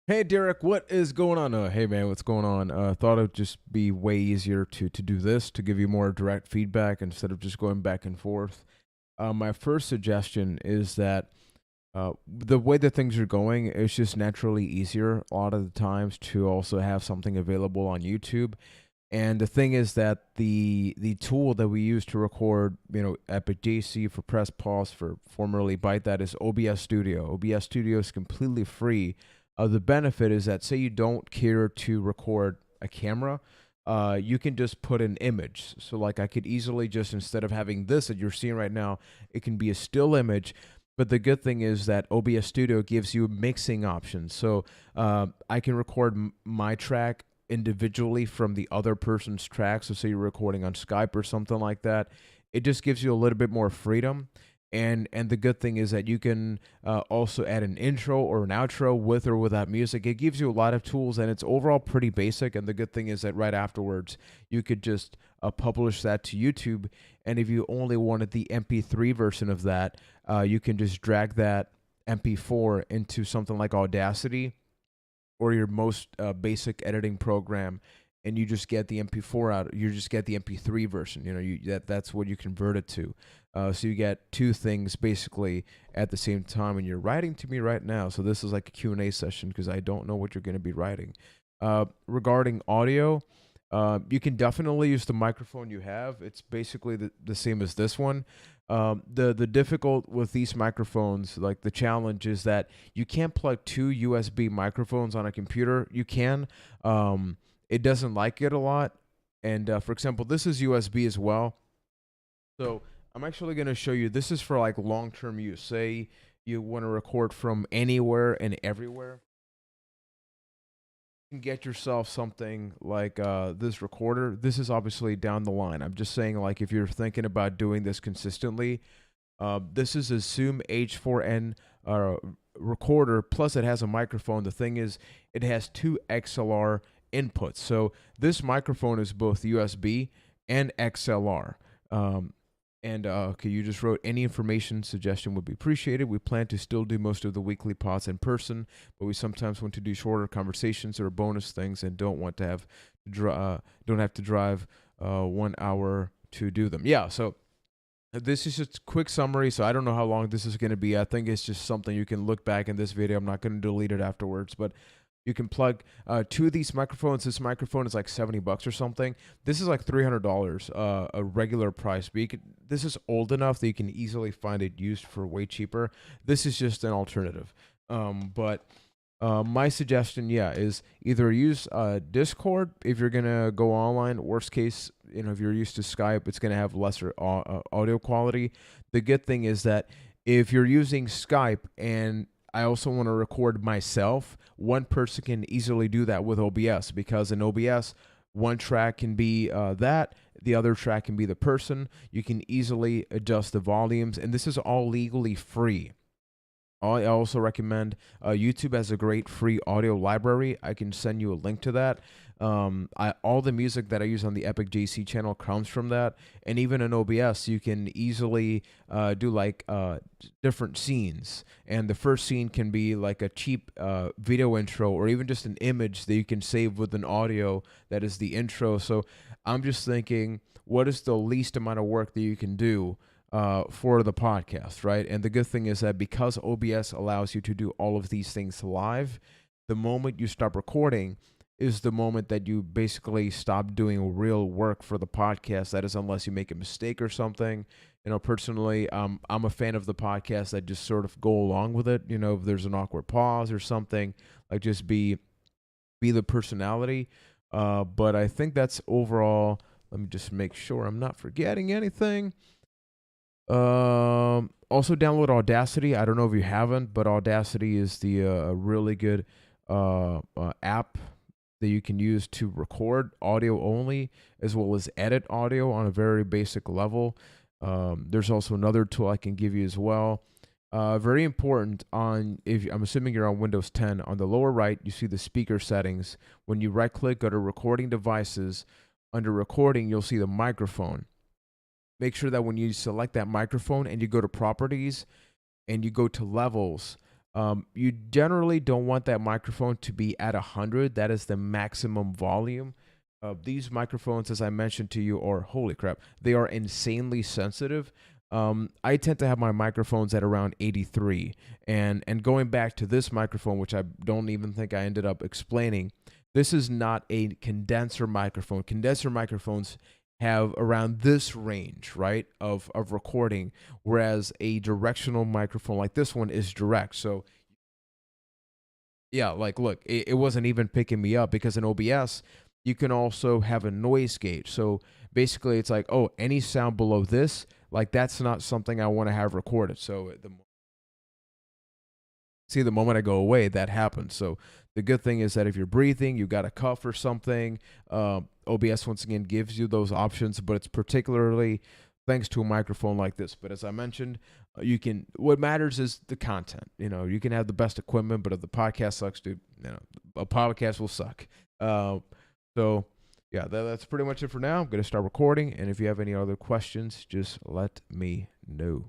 Hey Derek, what is going on? Hey man, what's going on? Thought it'd just be way easier to do this to give you more direct feedback instead of just going back and forth. My first suggestion is that the way that things are going, it's just naturally easier a lot of the times to also have something available on YouTube. And the thing is that the tool that we use to record, Epic JC for Press Pause for formerly Byte, that is OBS Studio. OBS Studio is completely free. The benefit is that say you don't care to record a camera, you can just put an image. So like I could easily just instead of having this that you're seeing right now, it can be a still image. But the good thing is that OBS Studio gives you mixing options. So I can record my track individually from the other person's track. So say you're recording on Skype or something like that. It just gives you a little bit more freedom. And the good thing is that you can also add an intro or an outro with or without music. It gives you a lot of tools, and it's overall pretty basic. And the good thing is that right afterwards, you could just publish that to YouTube. And if you only wanted the MP3 version of that, you can just drag that MP4 into something like Audacity or your most basic editing program, and you just get the MP4 out. You just get the MP3 version. That's what you convert it to. So you get two things basically at the same time, and you're writing to me right now. So this is like a Q&A session because I don't know what you're going to be writing. Regarding audio, you can definitely use the microphone you have. It's basically the same as this one. The difficult with these microphones, like the challenge is that you can't plug two USB microphones on a computer. You can. It doesn't like it a lot. And for example, this is USB as well. So I'm actually going to show you. This is for like long-term use. Say you want to record from anywhere and everywhere, can get yourself something like this recorder. This is obviously down the line. I'm just saying, like, if you're thinking about doing this consistently, this is a Zoom H4n recorder, plus it has a microphone. The thing is, it has two XLR inputs. So this microphone is both USB and XLR. And okay, you just wrote any information suggestion would be appreciated. We plan to still do most of the weekly pods in person, but we sometimes want to do shorter conversations or bonus things, and don't want to have don't have to drive 1 hour to do them. Yeah, so this is just a quick summary. So I don't know how long this is going to be. I think it's just something you can look back in this video. I'm not going to delete it afterwards, but you can plug two of these microphones. This microphone is like $70 or something. This is like $300, a regular price. But this is old enough that you can easily find it used for way cheaper. This is just an alternative. But my suggestion, yeah, is either use Discord if you're gonna go online. Worst case, if you're used to Skype, it's gonna have lesser audio quality. The good thing is that if you're using Skype and I also want to record myself, one person can easily do that with OBS, because in OBS, one track can be that, the other track can be the person. You can easily adjust the volumes, and this is all legally free. I also recommend YouTube has a great free audio library. I can send you a link to that. All the music that I use on the Epic JC channel comes from that, and even in OBS, you can easily do like different scenes. And the first scene can be like a cheap video intro, or even just an image that you can save with an audio that is the intro. So I'm just thinking, what is the least amount of work that you can do for the podcast, right? And the good thing is that because OBS allows you to do all of these things live, the moment you stop recording is the moment that you basically stop doing real work for the podcast. That is, unless you make a mistake or something. Personally, I'm a fan of the podcast that just sort of go along with it. If there's an awkward pause or something, like just be the personality. But I think that's overall. Let me just make sure I'm not forgetting anything. Also download Audacity. I don't know if you haven't, but Audacity is the really good app that you can use to record audio only, as well as edit audio on a very basic level. There's also another tool I can give you as well. Very important if I'm assuming you're on Windows 10, on the lower right, you see the speaker settings. When you right click, go to recording devices. Under recording, you'll see the microphone. Make sure that when you select that microphone and you go to properties and you go to levels, You generally don't want that microphone to be at 100. That is the maximum volume. These microphones, as I mentioned to you, are holy crap, they are insanely sensitive. I tend to have my microphones at around 83. And going back to this microphone, which I don't even think I ended up explaining, this is not a condenser microphone. Condenser microphones have around this range, right, of recording, whereas a directional microphone like this one is direct. So yeah, like look, it wasn't even picking me up because in OBS you can also have a noise gauge. So basically it's like, oh, any sound below this, like that's not something I want to have recorded. So the moment I go away, that happens. So the good thing is that if you're breathing, you got a cough or something, OBS once again gives you those options, but it's particularly thanks to a microphone like this. But as I mentioned, what matters is the content. You can have the best equipment, but if the podcast sucks, dude, a podcast will suck. So yeah, that's pretty much it for now. I'm going to start recording. And if you have any other questions, just let me know.